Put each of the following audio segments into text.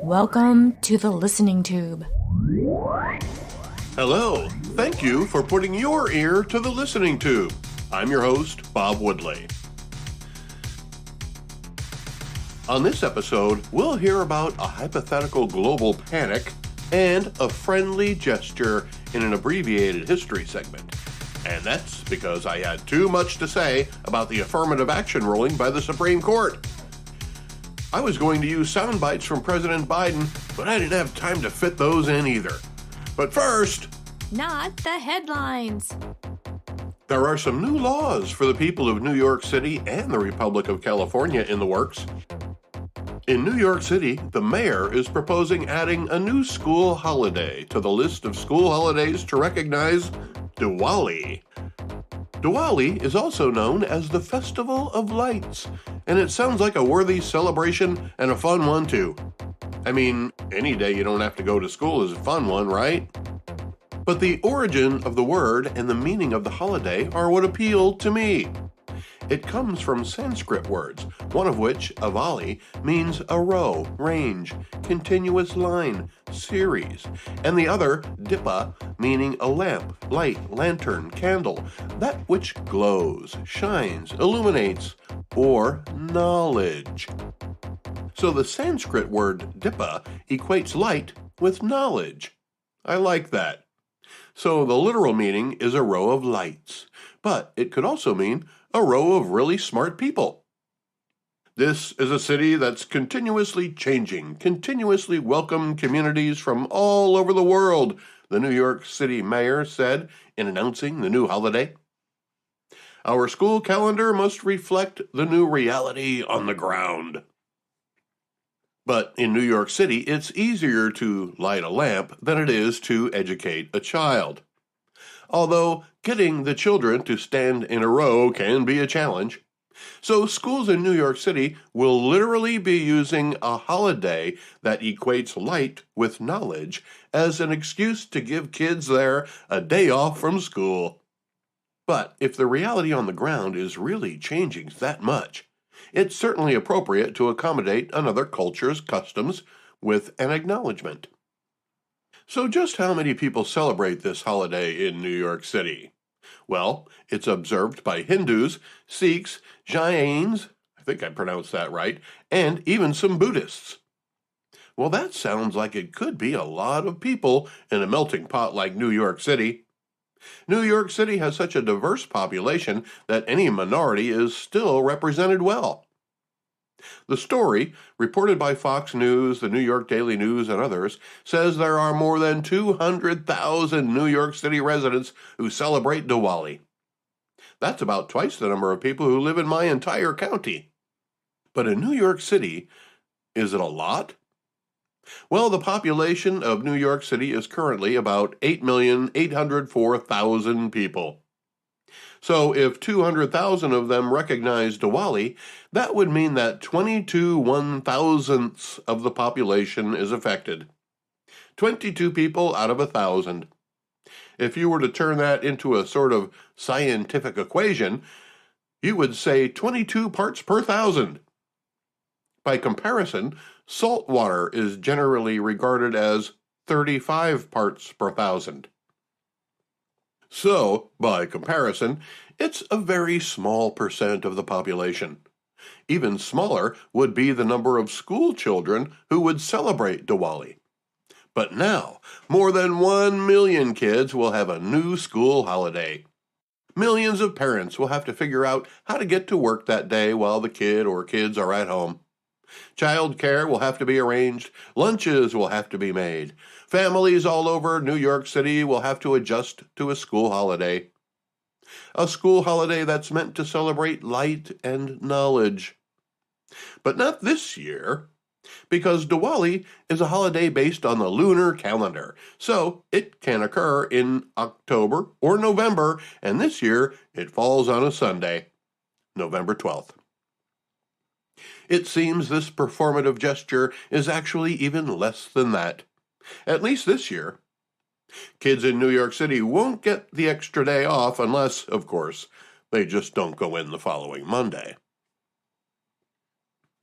Welcome to the listening tube. Hello, thank you for putting your ear to the listening tube. I'm your host, Bob Woodley. On this episode, we'll hear about a hypothetical global panic and a friendly gesture in an abbreviated history segment. And that's because I had too much to say about the Affirmative Action ruling by the Supreme Court. I was going to use sound bites from President Biden, but I didn't have time to fit those in either. But first, Not the headlines. there are some new laws for the people of New York City and the Republic of California in the works. In New York City, the mayor is proposing adding a new school holiday to the list of school holidays to recognize Diwali. Diwali is also known as the Festival of Lights, and it sounds like a worthy celebration and a fun one too. I mean, any day you don't have to go to school is a fun one, right? But the origin of the word and the meaning of the holiday are what appeal to me. It comes from Sanskrit words, one of which, avali, means a row, range, continuous line, series, and the other, dipa, meaning a lamp, light, lantern, candle, that which glows, shines, illuminates, or knowledge. So the Sanskrit word dipa equates light with knowledge. I like that. So the literal meaning is a row of lights, but it could also mean a row of really smart people. This is a city that's continuously changing, continuously welcome communities from all over the world, the New York City mayor said in announcing the new holiday. Our school calendar must reflect the new reality on the ground. But in New York City, it's easier to light a lamp than it is to educate a child. Although getting the children to stand in a row can be a challenge. So schools in New York City will literally be using a holiday that equates light with knowledge as an excuse to give kids there a day off from school. But if the reality on the ground is really changing that much, it's certainly appropriate to accommodate another culture's customs with an acknowledgement. So just how many people celebrate this holiday in New York City? Well, it's observed by Hindus, Sikhs, Jains, I think I pronounced that right, and even some Buddhists. Well, that sounds like it could be a lot of people in a melting pot like New York City. New York City has such a diverse population that any minority is still represented well. The story, reported by Fox News, the New York Daily News, and others, says there are more than 200,000 New York City residents who celebrate Diwali. That's about twice the number of people who live in my entire county. But in New York City, is it a lot? Well, the population of New York City is currently about 8,804,000 people. So if 200,000 of them recognize Diwali, that would mean that 22 1,000ths of the population is affected. 22 people out of 1,000. If you were to turn that into a sort of scientific equation, you would say 22 parts per thousand. By comparison, salt water is generally regarded as 35 parts per thousand. So, by comparison, it's a very small percent of the population. Even smaller would be the number of school children who would celebrate Diwali. But now, more than 1 million kids will have a new school holiday. Millions of parents will have to figure out how to get to work that day while the kid or kids are at home. Child care will have to be arranged. Lunches will have to be made. Families all over New York City will have to adjust to a school holiday. A school holiday that's meant to celebrate light and knowledge. But not this year, because Diwali is a holiday based on the lunar calendar, so it can occur in October or November, and this year it falls on a Sunday, November 12th. It seems this performative gesture is actually even less than that, at least this year. Kids in New York City won't get the extra day off unless, of course, they just don't go in the following Monday.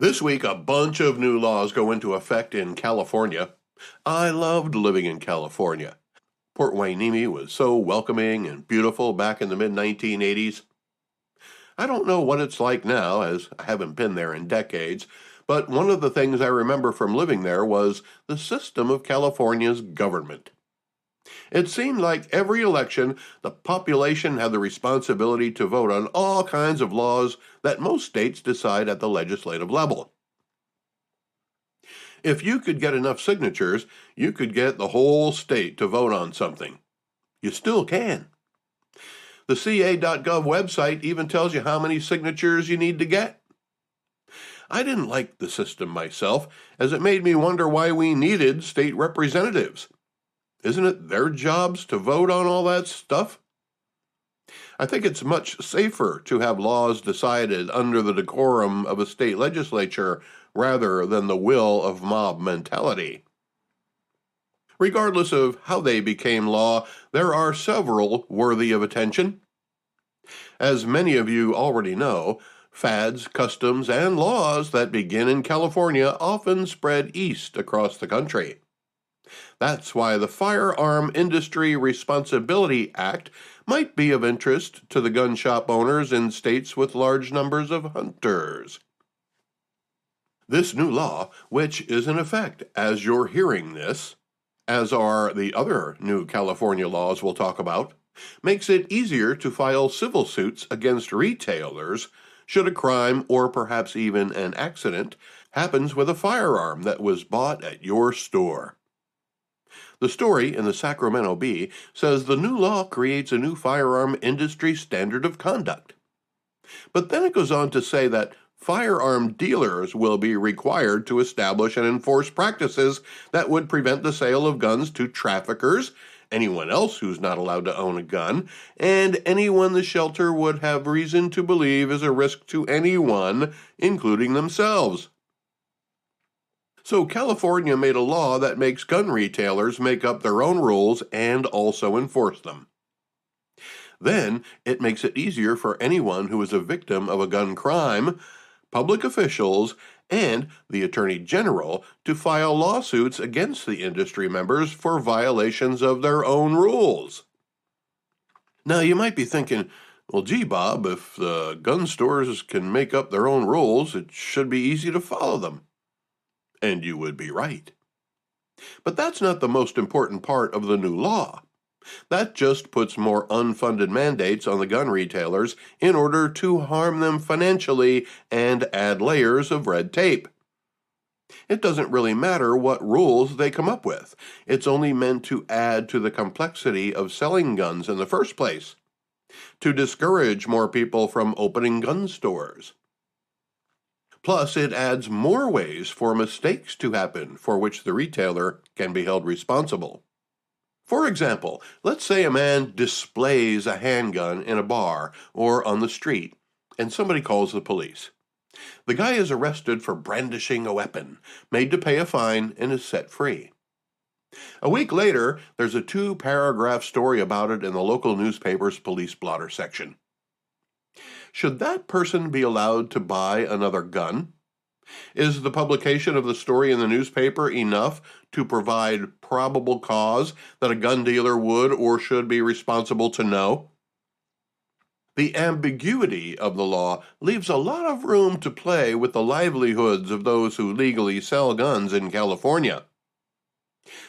This week, a bunch of new laws go into effect in California. I loved living in California. Port Hueneme was so welcoming and beautiful back in the mid-1980s. I don't know what it's like now, as I haven't been there in decades, but one of the things I remember from living there was the system of California's government. It seemed like every election, the population had the responsibility to vote on all kinds of laws that most states decide at the legislative level. If you could get enough signatures, you could get the whole state to vote on something. You still can. The ca.gov website even tells you how many signatures you need to get. I didn't like the system myself, as it made me wonder why we needed state representatives. Isn't it their jobs to vote on all that stuff? I think it's much safer to have laws decided under the decorum of a state legislature rather than the will of mob mentality. Regardless of how they became law, there are several worthy of attention. As many of you already know, fads, customs, and laws that begin in California often spread east across the country. That's why the Firearm Industry Responsibility Act might be of interest to the gun shop owners in states with large numbers of hunters. This new law, which is in effect as you're hearing this, as are the other new California laws we'll talk about, makes it easier to file civil suits against retailers should a crime or perhaps even an accident happens with a firearm that was bought at your store. The story in the Sacramento Bee says the new law creates a new firearm industry standard of conduct. But then it goes on to say that firearm dealers will be required to establish and enforce practices that would prevent the sale of guns to traffickers, anyone else who's not allowed to own a gun, and anyone the shelter would have reason to believe is a risk to anyone, including themselves. So California made a law that makes gun retailers make up their own rules and also enforce them. Then it makes it easier for anyone who is a victim of a gun crime, public officials, and the Attorney General to file lawsuits against the industry members for violations of their own rules. Now you might be thinking, well, gee, Bob, if the gun stores can make up their own rules, it should be easy to follow them. And you would be right. But that's not the most important part of the new law. That just puts more unfunded mandates on the gun retailers in order to harm them financially and add layers of red tape. It doesn't really matter what rules they come up with. It's only meant to add to the complexity of selling guns in the first place, to discourage more people from opening gun stores. Plus, it adds more ways for mistakes to happen for which the retailer can be held responsible. For example, let's say a man displays a handgun in a bar or on the street, and somebody calls the police. The guy is arrested for brandishing a weapon, made to pay a fine, and is set free. A week later, there's a 2-paragraph story about it in the local newspaper's police blotter section. Should that person be allowed to buy another gun? Is the publication of the story in the newspaper enough to provide probable cause that a gun dealer would or should be responsible to know? The ambiguity of the law leaves a lot of room to play with the livelihoods of those who legally sell guns in California.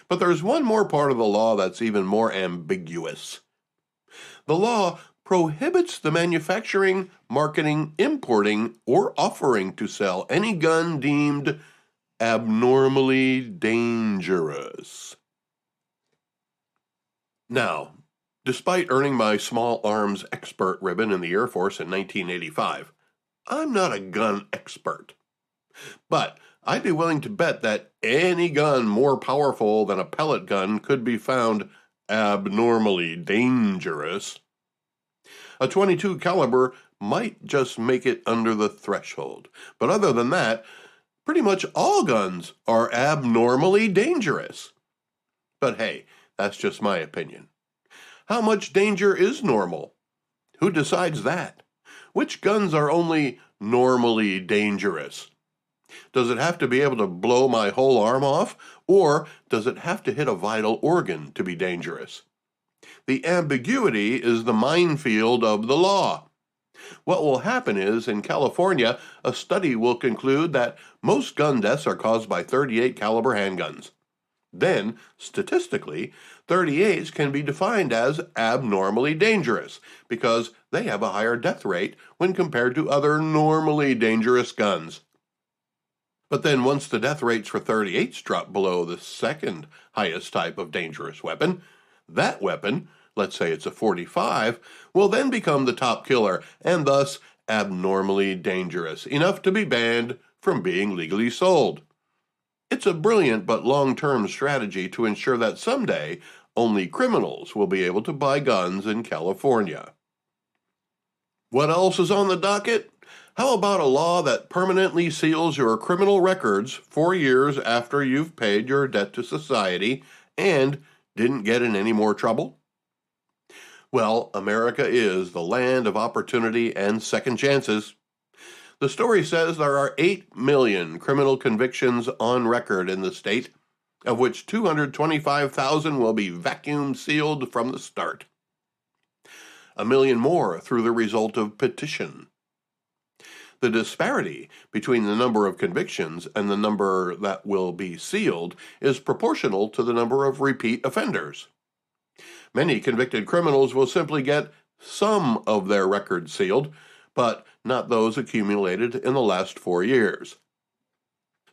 But there's one more part of the law that's even more ambiguous. The law prohibits the manufacturing, marketing, importing, or offering to sell any gun deemed abnormally dangerous. Now, despite earning my small arms expert ribbon in the Air Force in 1985, I'm not a gun expert. But I'd be willing to bet that any gun more powerful than a pellet gun could be found abnormally dangerous. A .22 caliber might just make it under the threshold. But other than that, pretty much all guns are abnormally dangerous. But hey, that's just my opinion. How much danger is normal? Who decides that? Which guns are only normally dangerous? Does it have to be able to blow my whole arm off, or does it have to hit a vital organ to be dangerous? The ambiguity is the minefield of the law. What will happen is, in California, a study will conclude that most gun deaths are caused by .38 caliber handguns. Then, statistically, .38s can be defined as abnormally dangerous because they have a higher death rate when compared to other normally dangerous guns. But then once the death rates for .38s drop below the second highest type of dangerous weapon, that weapon, let's say it's a .45, will then become the top killer and thus abnormally dangerous, enough to be banned from being legally sold. It's a brilliant but long-term strategy to ensure that someday only criminals will be able to buy guns in California. What else is on the docket? How about a law that permanently seals your criminal records 4 years after you've paid your debt to society and didn't get in any more trouble? Well, America is the land of opportunity and second chances. The story says there are 8 million criminal convictions on record in the state, of which 225,000 will be vacuum sealed from the start. 1 million more through the result of petition. The disparity between the number of convictions and the number that will be sealed is proportional to the number of repeat offenders. Many convicted criminals will simply get some of their records sealed, but not those accumulated in the last 4 years.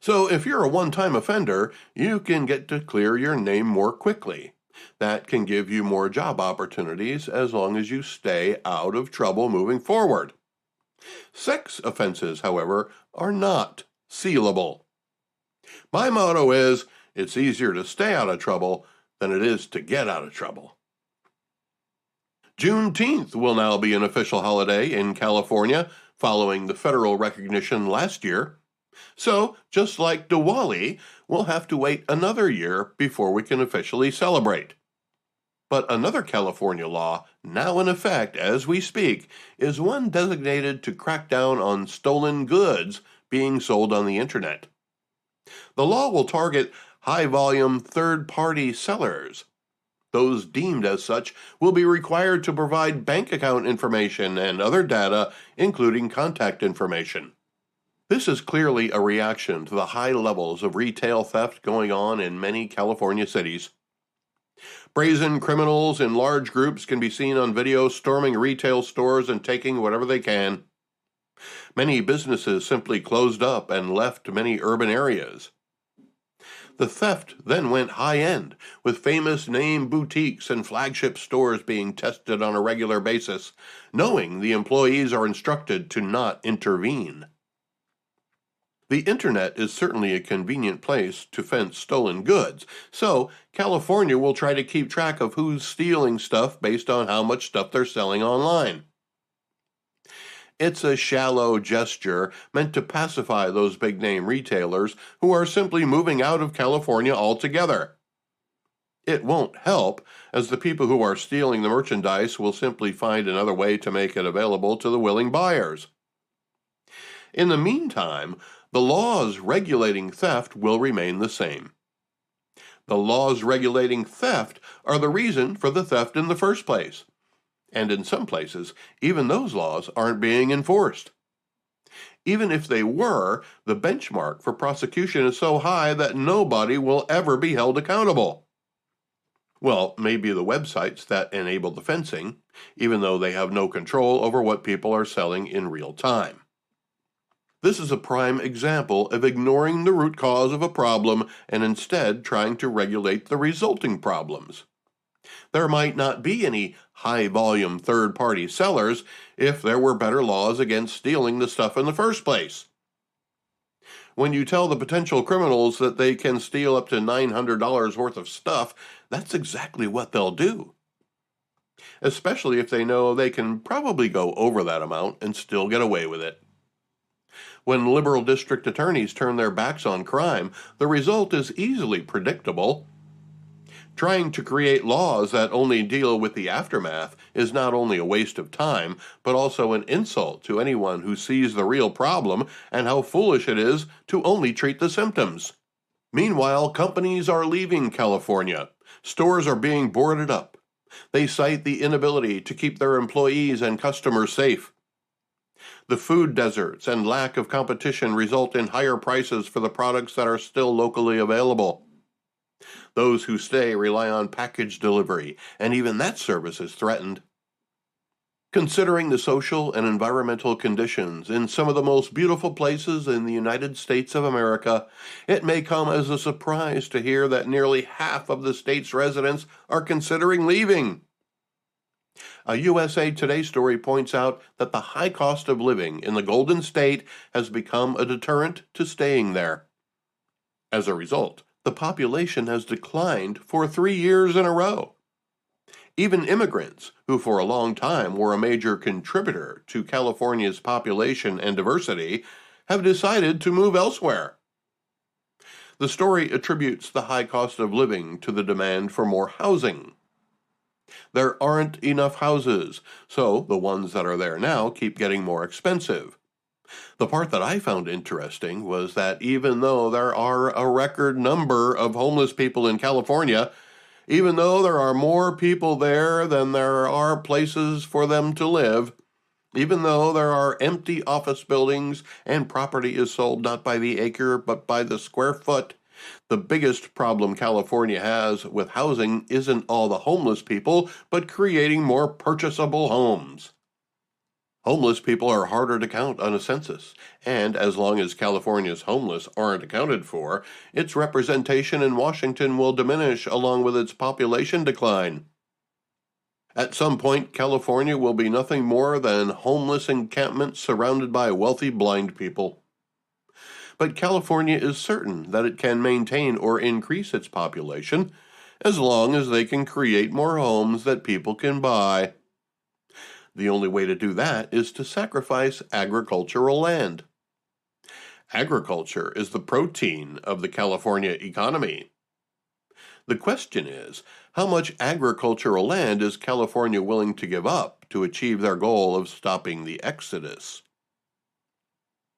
So if you're a one-time offender, you can get to clear your name more quickly. That can give you more job opportunities as long as you stay out of trouble moving forward. Sex offenses, however, are not sealable. My motto is, it's easier to stay out of trouble than it is to get out of trouble. Juneteenth will now be an official holiday in California, following the federal recognition last year. So, just like Diwali, we'll have to wait another year before we can officially celebrate. But another California law, now in effect as we speak, is one designated to crack down on stolen goods being sold on the internet. The law will target high-volume third-party sellers. Those deemed as such will be required to provide bank account information and other data, including contact information. This is clearly a reaction to the high levels of retail theft going on in many California cities. Brazen criminals in large groups can be seen on video storming retail stores and taking whatever they can. Many businesses simply closed up and left many urban areas. The theft then went high-end, with famous name boutiques and flagship stores being tested on a regular basis, knowing the employees are instructed to not intervene. The internet is certainly a convenient place to fence stolen goods, so California will try to keep track of who's stealing stuff based on how much stuff they're selling online. It's a shallow gesture meant to pacify those big-name retailers who are simply moving out of California altogether. It won't help, as the people who are stealing the merchandise will simply find another way to make it available to the willing buyers. In the meantime, the laws regulating theft will remain the same. The laws regulating theft are the reason for the theft in the first place. And in some places, even those laws aren't being enforced. Even if they were, the benchmark for prosecution is so high that nobody will ever be held accountable. Well, maybe the websites that enable the fencing, even though they have no control over what people are selling in real time. This is a prime example of ignoring the root cause of a problem and instead trying to regulate the resulting problems. There might not be any high-volume third-party sellers if there were better laws against stealing the stuff in the first place. When you tell the potential criminals that they can steal up to $900 worth of stuff, that's exactly what they'll do. Especially if they know they can probably go over that amount and still get away with it. When liberal district attorneys turn their backs on crime, the result is easily predictable. Trying to create laws that only deal with the aftermath is not only a waste of time, but also an insult to anyone who sees the real problem and how foolish it is to only treat the symptoms. Meanwhile, companies are leaving California. Stores are being boarded up. They cite the inability to keep their employees and customers safe. The food deserts and lack of competition result in higher prices for the products that are still locally available. Those who stay rely on package delivery, and even that service is threatened. Considering the social and environmental conditions in some of the most beautiful places in the United States of America, it may come as a surprise to hear that nearly half of the state's residents are considering leaving. A USA Today story points out that the high cost of living in the Golden State has become a deterrent to staying there. As a result, the population has declined for 3 years in a row. Even immigrants, who for a long time were a major contributor to California's population and diversity, have decided to move elsewhere. The story attributes the high cost of living to the demand for more housing. There aren't enough houses, so the ones that are there now keep getting more expensive. The part that I found interesting was that even though there are a record number of homeless people in California, even though there are more people there than there are places for them to live, even though there are empty office buildings and property is sold not by the acre but by the square foot, the biggest problem California has with housing isn't all the homeless people, but creating more purchasable homes. Homeless people are harder to count on a census, and as long as California's homeless aren't accounted for, its representation in Washington will diminish along with its population decline. At some point, California will be nothing more than homeless encampments surrounded by wealthy blind people. But California is certain that it can maintain or increase its population as long as they can create more homes that people can buy. The only way to do that is to sacrifice agricultural land. Agriculture is the protein of the California economy. The question is, how much agricultural land is California willing to give up to achieve their goal of stopping the exodus?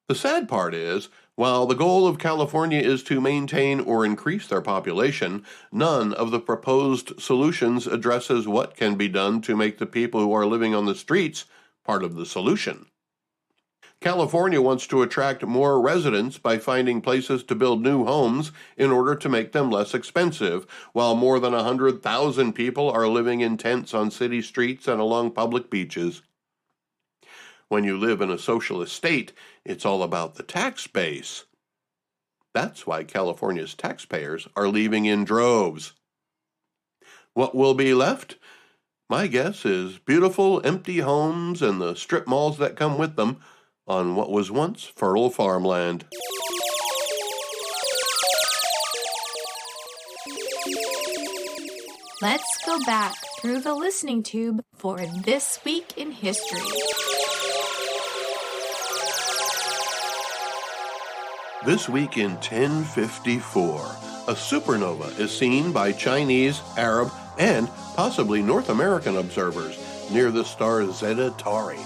The sad part is, while the goal of California is to maintain or increase their population, none of the proposed solutions addresses what can be done to make the people who are living on the streets part of the solution. California wants to attract more residents by finding places to build new homes in order to make them less expensive, while more than 100,000 people are living in tents on city streets and along public beaches. When you live in a socialist state, it's all about the tax base. That's why California's taxpayers are leaving in droves. What will be left? My guess is beautiful empty homes and the strip malls that come with them on what was once fertile farmland. Let's go back through the listening tube for This Week in History. This week in 1054, a supernova is seen by Chinese, Arab, and possibly North American observers near the star Zeta Tauri.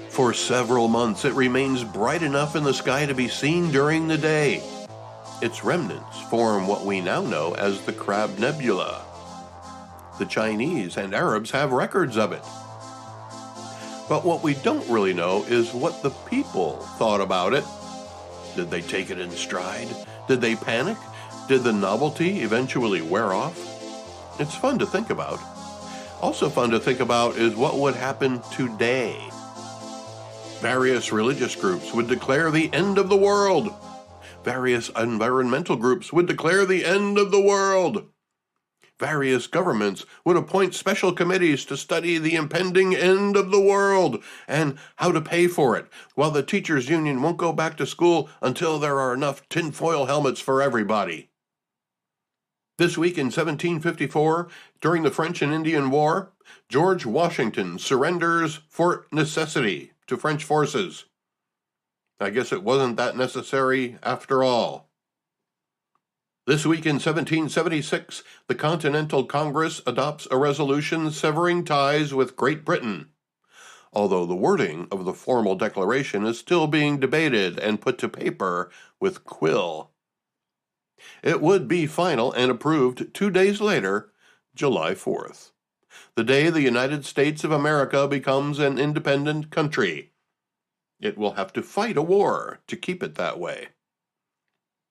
For several months, it remains bright enough in the sky to be seen during the day. Its remnants form what we now know as the Crab Nebula. The Chinese and Arabs have records of it. But what we don't really know is what the people thought about it. Did they take it in stride? Did they panic? Did the novelty eventually wear off? It's fun to think about. Also fun to think about is what would happen today. Various religious groups would declare the end of the world. Various environmental groups would declare the end of the world. Various governments would appoint special committees to study the impending end of the world and how to pay for it, while the teachers' union won't go back to school until there are enough tinfoil helmets for everybody. This week in 1754, during the French and Indian War, George Washington surrenders Fort Necessity to French forces. I guess it wasn't that necessary after all. This week in 1776, the Continental Congress adopts a resolution severing ties with Great Britain, although the wording of the formal declaration is still being debated and put to paper with quill. It would be final and approved 2 days later, July 4th, the day the United States of America becomes an independent country. It will have to fight a war to keep it that way.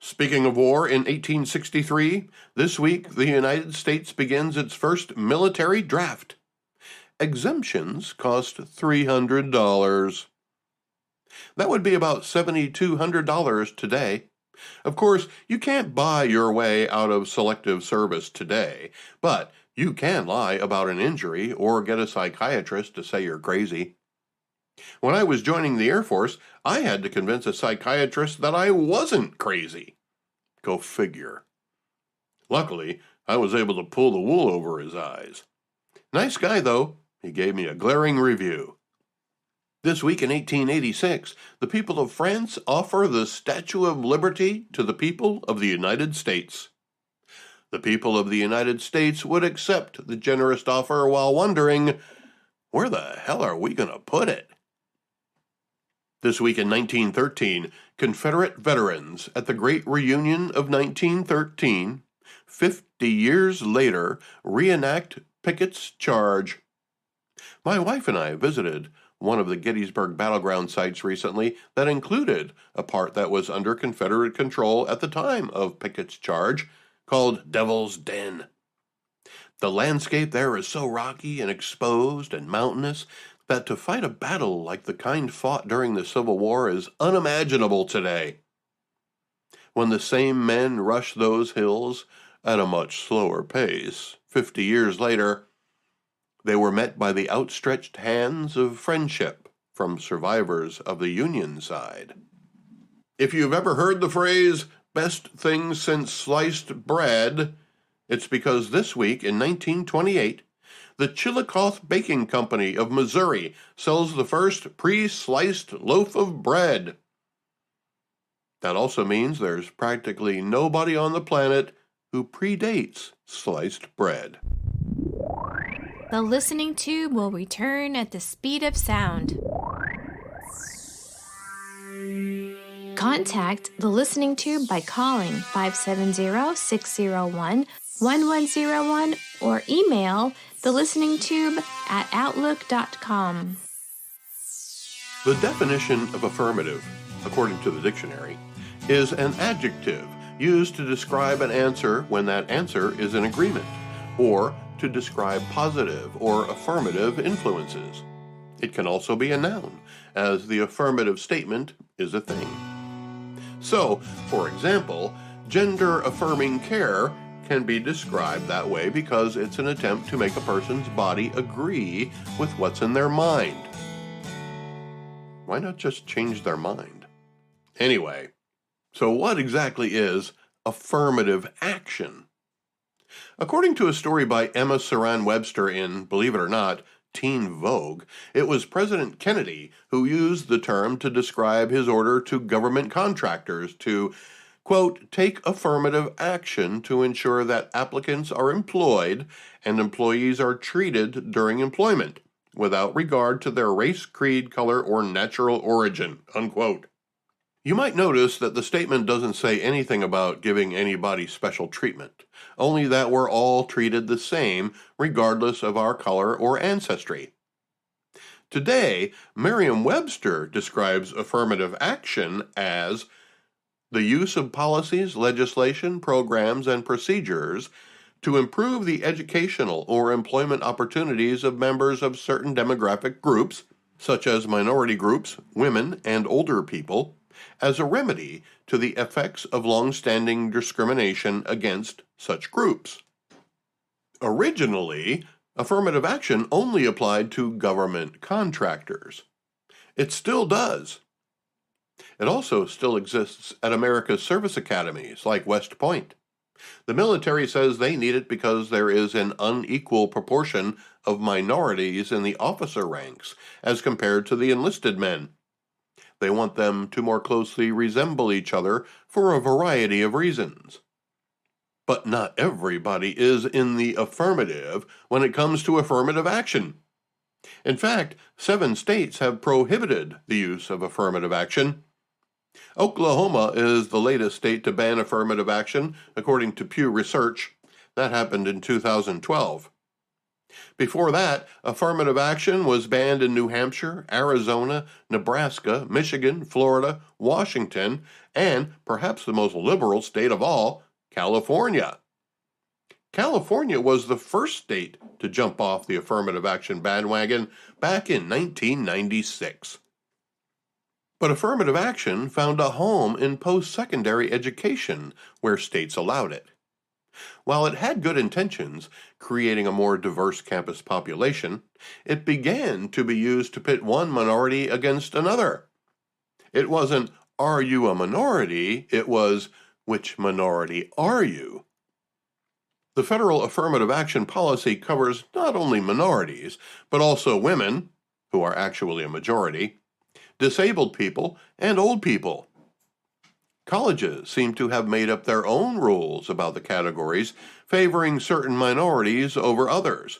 Speaking of war, in 1863, this week the United States begins its first military draft. Exemptions cost $300. That would be about $7,200 today. Of course, you can't buy your way out of selective service today, but you can lie about an injury or get a psychiatrist to say you're crazy. When I was joining the Air Force, I had to convince a psychiatrist that I wasn't crazy. Go figure. Luckily, I was able to pull the wool over his eyes. Nice guy, though. He gave me a glaring review. This week in 1886, the people of France offer the Statue of Liberty to the people of the United States. The people of the United States would accept the generous offer while wondering, where the hell are we going to put it? This week in 1913, Confederate veterans at the Great Reunion of 1913, 50 years later, reenact Pickett's Charge. My wife and I visited one of the Gettysburg battleground sites recently that included a part that was under Confederate control at the time of Pickett's Charge, called Devil's Den. The landscape there is so rocky and exposed and mountainous that to fight a battle like the kind fought during the Civil War is unimaginable today. When the same men rush those hills at a much slower pace, 50 years later, they were met by the outstretched hands of friendship from survivors of the Union side. If you've ever heard the phrase, best thing since sliced bread, it's because this week in 1928, the Chillicothe Baking Company of Missouri sells the first pre-sliced loaf of bread. That also means there's practically nobody on the planet who predates sliced bread. The listening tube will return at the speed of sound. Contact the listening tube by calling 570-601-1101 or email thelisteningtube@outlook.com. The definition of affirmative, according to the dictionary, is an adjective used to describe an answer when that answer is in agreement, or to describe positive or affirmative influences. It can also be a noun, as the affirmative statement is a thing. So, for example, gender-affirming care can be described that way because it's an attempt to make a person's body agree with what's in their mind. Why not just change their mind? Anyway, so what exactly is affirmative action? According to a story by Emma Saran Webster in, believe it or not, Teen Vogue, it was President Kennedy who used the term to describe his order to government contractors to, quote, take affirmative action to ensure that applicants are employed and employees are treated during employment, without regard to their race, creed, color, or natural origin, unquote. You might notice that the statement doesn't say anything about giving anybody special treatment, only that we're all treated the same regardless of our color or ancestry. Today, Merriam-Webster describes affirmative action as the use of policies, legislation, programs, and procedures to improve the educational or employment opportunities of members of certain demographic groups, such as minority groups, women, and older people, as a remedy to the effects of long-standing discrimination against such groups. Originally, affirmative action only applied to government contractors. It still does. It also still exists at America's service academies like West Point. The military says they need it because there is an unequal proportion of minorities in the officer ranks as compared to the enlisted men. They want them to more closely resemble each other for a variety of reasons. But not everybody is in the affirmative when it comes to affirmative action. In fact, 7 states have prohibited the use of affirmative action. Oklahoma is the latest state to ban affirmative action, according to Pew Research. That happened in 2012. Before that, affirmative action was banned in New Hampshire, Arizona, Nebraska, Michigan, Florida, Washington, and, perhaps the most liberal state of all, California. California was the first state to jump off the affirmative action bandwagon back in 1996. But affirmative action found a home in post-secondary education, where states allowed it. While it had good intentions, creating a more diverse campus population, it began to be used to pit one minority against another. It wasn't, "Are you a minority?" It was, "Which minority are you?" The federal affirmative action policy covers not only minorities, but also women, who are actually a majority, disabled people, and old people. Colleges seem to have made up their own rules about the categories, favoring certain minorities over others.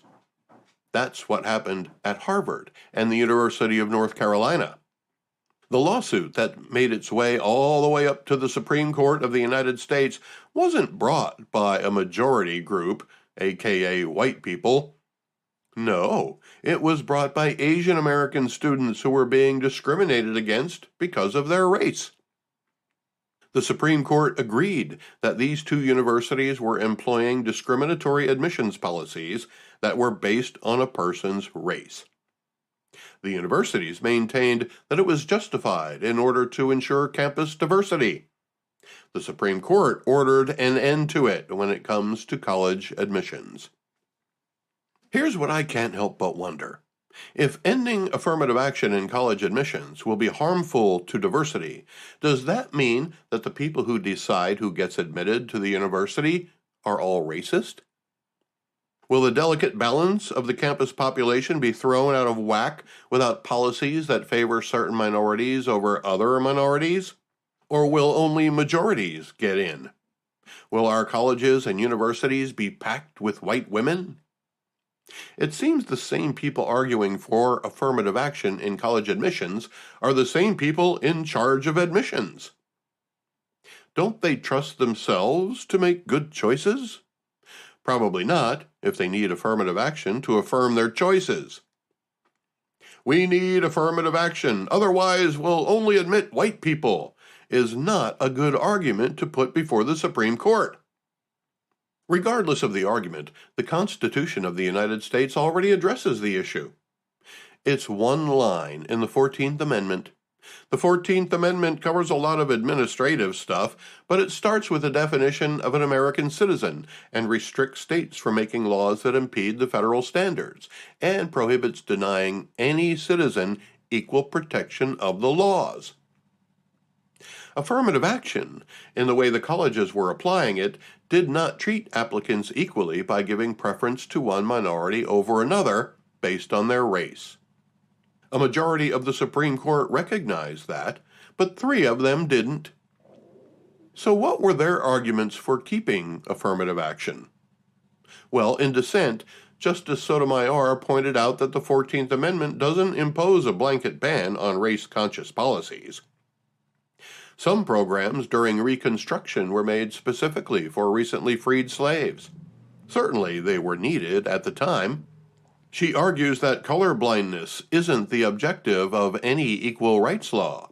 That's what happened at Harvard and the University of North Carolina. The lawsuit that made its way all the way up to the Supreme Court of the United States wasn't brought by a majority group, aka white people. No, it was brought by Asian American students who were being discriminated against because of their race. The Supreme Court agreed that these 2 universities were employing discriminatory admissions policies that were based on a person's race. The universities maintained that it was justified in order to ensure campus diversity. The Supreme Court ordered an end to it when it comes to college admissions. Here's what I can't help but wonder. If ending affirmative action in college admissions will be harmful to diversity, does that mean that the people who decide who gets admitted to the university are all racist? Will the delicate balance of the campus population be thrown out of whack without policies that favor certain minorities over other minorities? Or will only majorities get in? Will our colleges and universities be packed with white women? It seems the same people arguing for affirmative action in college admissions are the same people in charge of admissions. Don't they trust themselves to make good choices? Probably not, if they need affirmative action to affirm their choices. "We need affirmative action, otherwise we'll only admit white people," is not a good argument to put before the Supreme Court. Regardless of the argument, the Constitution of the United States already addresses the issue. It's one line in the 14th Amendment. The 14th Amendment covers a lot of administrative stuff, but it starts with a definition of an American citizen and restricts states from making laws that impede the federal standards, and prohibits denying any citizen equal protection of the laws. Affirmative action, in the way the colleges were applying it, did not treat applicants equally by giving preference to one minority over another based on their race. A majority of the Supreme Court recognized that, but 3 of them didn't. So what were their arguments for keeping affirmative action? Well, in dissent, Justice Sotomayor pointed out that the 14th Amendment doesn't impose a blanket ban on race-conscious policies. Some programs during Reconstruction were made specifically for recently freed slaves. Certainly they were needed at the time. She argues that color blindness isn't the objective of any equal rights law.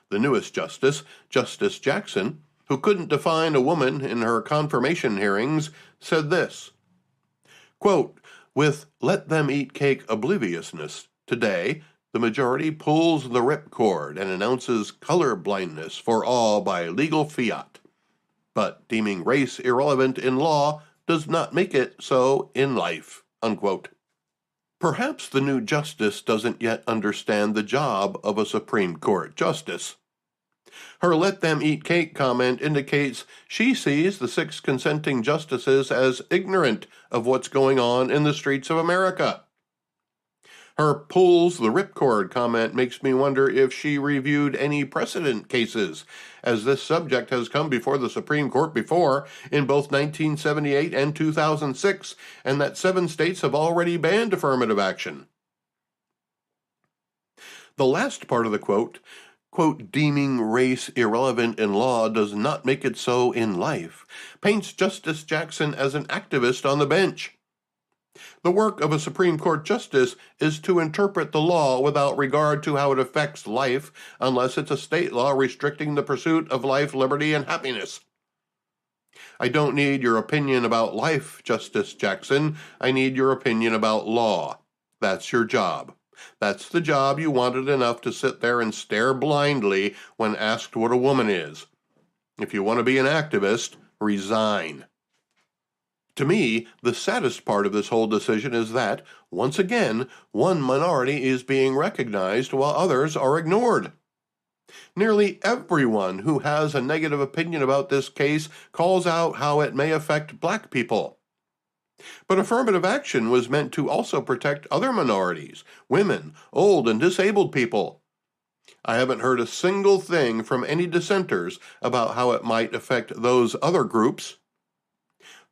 The newest justice, Justice Jackson, who couldn't define a woman in her confirmation hearings, said this, quote, "With let them eat cake obliviousness, today, the majority pulls the ripcord and announces color blindness for all by legal fiat. But deeming race irrelevant in law does not make it so in life," unquote. Perhaps the new justice doesn't yet understand the job of a Supreme Court justice. Her let them eat cake comment indicates she sees the 6 consenting justices as ignorant of what's going on in the streets of America. Her pulls the ripcord comment makes me wonder if she reviewed any precedent cases, as this subject has come before the Supreme Court before in both 1978 and 2006, and that 7 states have already banned affirmative action. The last part of the quote, deeming race irrelevant in law does not make it so in life, paints Justice Jackson as an activist on the bench. The work of a Supreme Court justice is to interpret the law without regard to how it affects life, unless it's a state law restricting the pursuit of life, liberty, and happiness. I don't need your opinion about life, Justice Jackson. I need your opinion about law. That's your job. That's the job you wanted enough to sit there and stare blindly when asked what a woman is. If you want to be an activist, resign. To me, the saddest part of this whole decision is that, once again, one minority is being recognized while others are ignored. Nearly everyone who has a negative opinion about this case calls out how it may affect black people. But affirmative action was meant to also protect other minorities, women, old and disabled people. I haven't heard a single thing from any dissenters about how it might affect those other groups.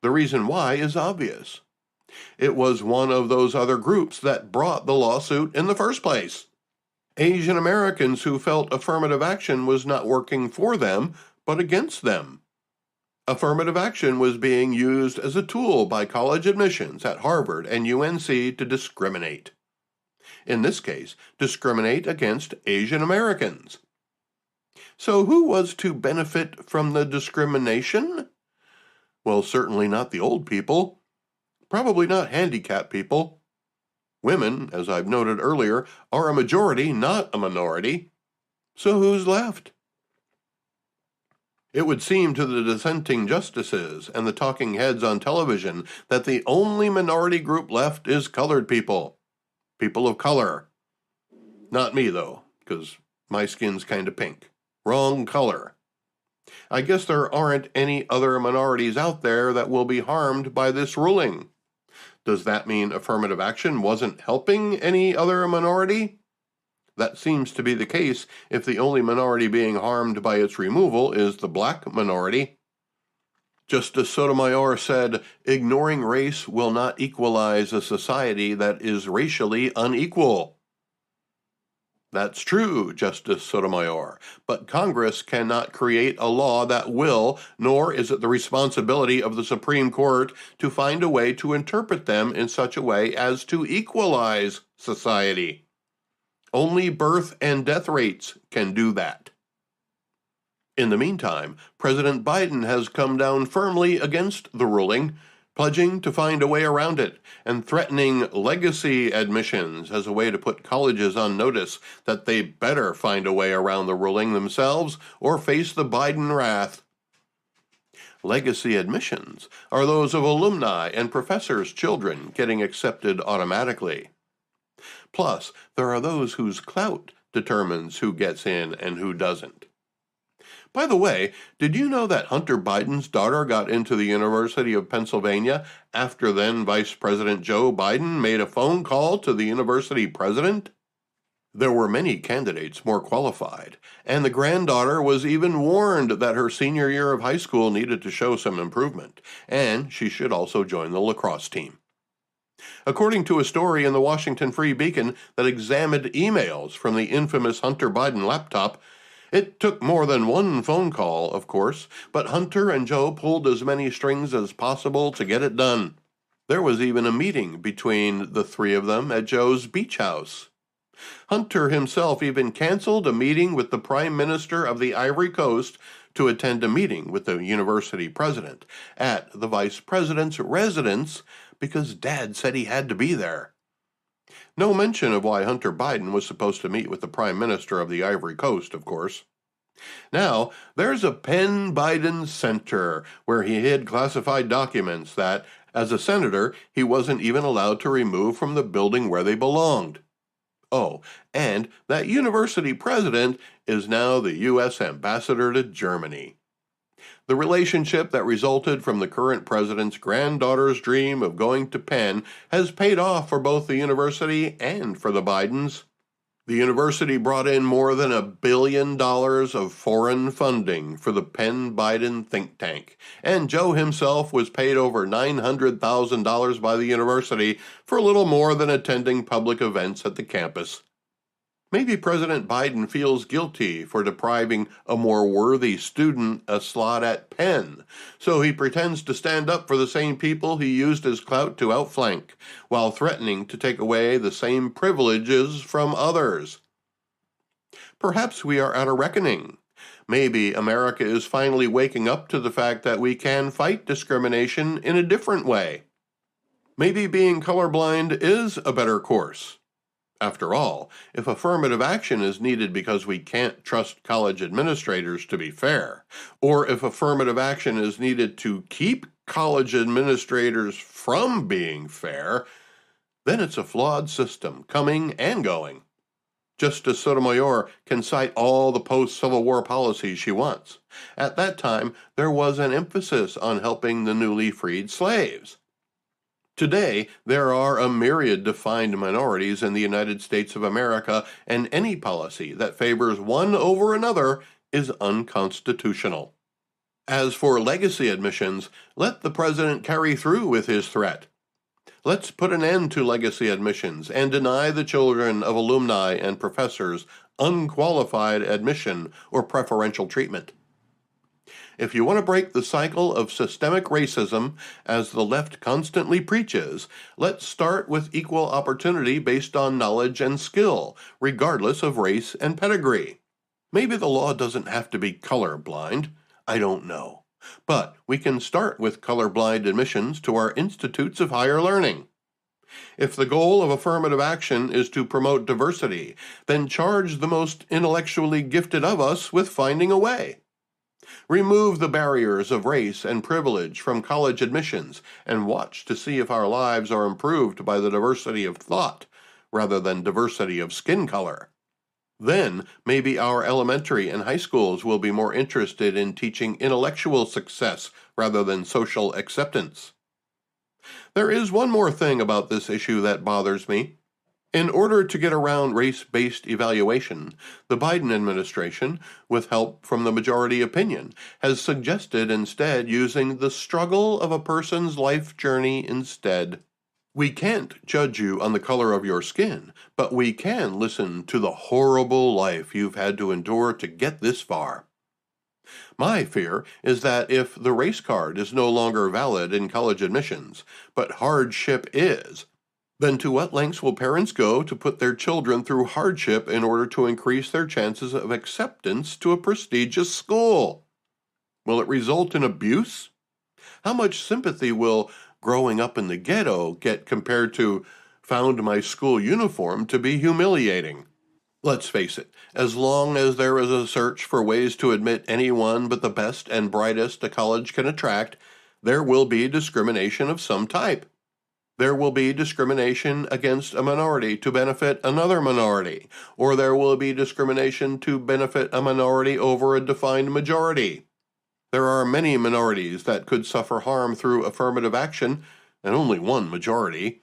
The reason why is obvious. It was one of those other groups that brought the lawsuit in the first place. Asian Americans who felt affirmative action was not working for them, but against them. Affirmative action was being used as a tool by college admissions at Harvard and UNC to discriminate. In this case, discriminate against Asian Americans. So who was to benefit from the discrimination? Well, certainly not the old people. Probably not handicapped people. Women, as I've noted earlier, are a majority, not a minority. So who's left? It would seem to the dissenting justices and the talking heads on television that the only minority group left is colored people. People of color. Not me, though, because my skin's kind of pink. Wrong color. I guess there aren't any other minorities out there that will be harmed by this ruling. Does that mean affirmative action wasn't helping any other minority? That seems to be the case if the only minority being harmed by its removal is the black minority. Justice Sotomayor said, ignoring race will not equalize a society that is racially unequal. That's true, Justice Sotomayor, but Congress cannot create a law that will, nor is it the responsibility of the Supreme Court to find a way to interpret them in such a way as to equalize society. Only birth and death rates can do that. In the meantime, President Biden has come down firmly against the ruling, pledging to find a way around it, and threatening legacy admissions as a way to put colleges on notice that they better find a way around the ruling themselves or face the Biden wrath. Legacy admissions are those of alumni and professors' children getting accepted automatically. Plus, there are those whose clout determines who gets in and who doesn't. By the way, did you know that Hunter Biden's daughter got into the University of Pennsylvania after then Vice President Joe Biden made a phone call to the university president? There were many candidates more qualified, and the granddaughter was even warned that her senior year of high school needed to show some improvement, and she should also join the lacrosse team. According to a story in the Washington Free Beacon that examined emails from the infamous Hunter Biden laptop, it took more than one phone call, of course, but Hunter and Joe pulled as many strings as possible to get it done. There was even a meeting between the three of them at Joe's beach house. Hunter himself even canceled a meeting with the Prime Minister of the Ivory Coast to attend a meeting with the university president at the vice president's residence because Dad said he had to be there. No mention of why Hunter Biden was supposed to meet with the Prime Minister of the Ivory Coast, of course. Now, there's a Penn Biden Center where he hid classified documents that, as a senator, he wasn't even allowed to remove from the building where they belonged. Oh, and that university president is now the U.S. ambassador to Germany. The relationship that resulted from the current president's granddaughter's dream of going to Penn has paid off for both the university and for the Bidens. The university brought in more than $1 billion of foreign funding for the Penn-Biden think tank, and Joe himself was paid over $900,000 by the university for a little more than attending public events at the campus. Maybe President Biden feels guilty for depriving a more worthy student a slot at Penn, so he pretends to stand up for the same people he used his clout to outflank, while threatening to take away the same privileges from others. Perhaps we are at a reckoning. Maybe America is finally waking up to the fact that we can fight discrimination in a different way. Maybe being colorblind is a better course. After all, if affirmative action is needed because we can't trust college administrators to be fair, or if affirmative action is needed to keep college administrators from being fair, then it's a flawed system, coming and going. Justice Sotomayor can cite all the post-Civil War policies she wants. At that time, there was an emphasis on helping the newly freed slaves. Today, there are a myriad defined minorities in the United States of America, and any policy that favors one over another is unconstitutional. As for legacy admissions, let the president carry through with his threat. Let's put an end to legacy admissions and deny the children of alumni and professors unqualified admission or preferential treatment. If you want to break the cycle of systemic racism, as the left constantly preaches, let's start with equal opportunity based on knowledge and skill, regardless of race and pedigree. Maybe the law doesn't have to be colorblind. I don't know. But we can start with colorblind admissions to our institutes of higher learning. If the goal of affirmative action is to promote diversity, then charge the most intellectually gifted of us with finding a way. Remove the barriers of race and privilege from college admissions and watch to see if our lives are improved by the diversity of thought rather than diversity of skin color. Then maybe our elementary and high schools will be more interested in teaching intellectual success rather than social acceptance. There is one more thing about this issue that bothers me. In order to get around race-based evaluation, the Biden administration, with help from the majority opinion, has suggested instead using the struggle of a person's life journey instead. We can't judge you on the color of your skin, but we can listen to the horrible life you've had to endure to get this far. My fear is that if the race card is no longer valid in college admissions, but hardship is, then to what lengths will parents go to put their children through hardship in order to increase their chances of acceptance to a prestigious school? Will it result in abuse? How much sympathy will growing up in the ghetto get compared to found my school uniform to be humiliating? Let's face it, as long as there is a search for ways to admit anyone but the best and brightest a college can attract, there will be discrimination of some type. There will be discrimination against a minority to benefit another minority, or there will be discrimination to benefit a minority over a defined majority. There are many minorities that could suffer harm through affirmative action, and only one majority.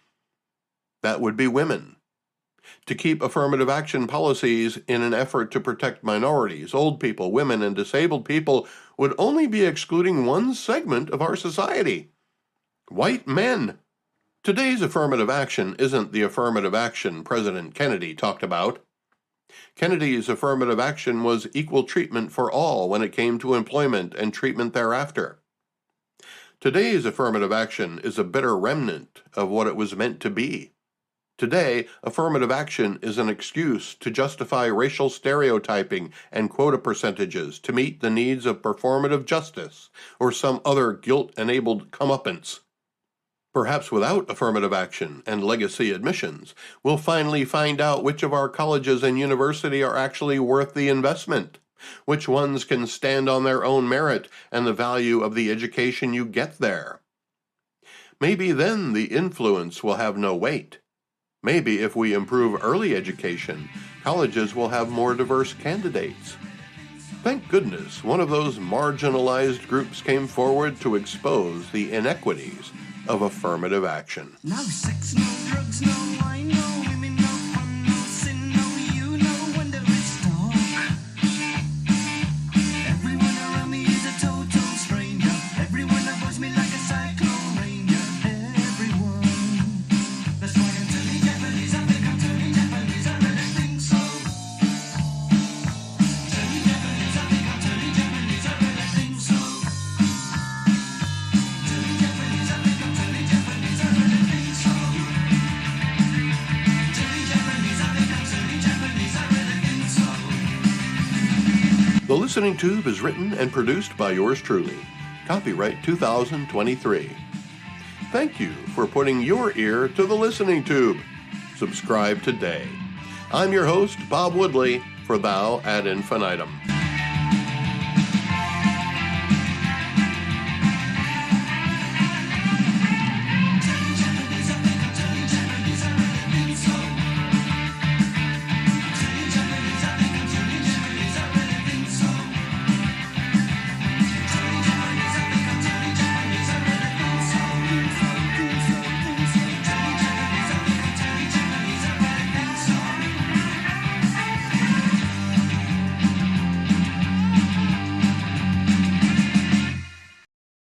That would be women. To keep affirmative action policies in an effort to protect minorities, old people, women, and disabled people would only be excluding one segment of our society: white men. Today's affirmative action isn't the affirmative action President Kennedy talked about. Kennedy's affirmative action was equal treatment for all when it came to employment and treatment thereafter. Today's affirmative action is a bitter remnant of what it was meant to be. Today, affirmative action is an excuse to justify racial stereotyping and quota percentages to meet the needs of performative justice or some other guilt-enabled comeuppance. Perhaps without affirmative action and legacy admissions, we'll finally find out which of our colleges and university are actually worth the investment, which ones can stand on their own merit and the value of the education you get there. Maybe then the influence will have no weight. Maybe if we improve early education, colleges will have more diverse candidates. Thank goodness one of those marginalized groups came forward to expose the inequities of affirmative action. No sex, no drugs, no wine, no women, no fun, no sin, no you, no wonder it's dark. Everyone around me is a total stranger. Everyone avoids me like a cyclone ranger. Everyone. That's why I'm turning Japanese. I think I'm turning Japanese. I really think so. Turning Japanese. I think I'm turning Japanese. I really think so. Turning Japanese. I think I'm turning Japanese. I really think so. Turning Japanese. I think I'm turning Japanese. I really think so. The Listening Tube is written and produced by yours truly. Copyright 2023. Thank you for putting your ear to the Listening Tube. Subscribe today. I'm your host, Bob Woodley, for Thou ad Infinitum.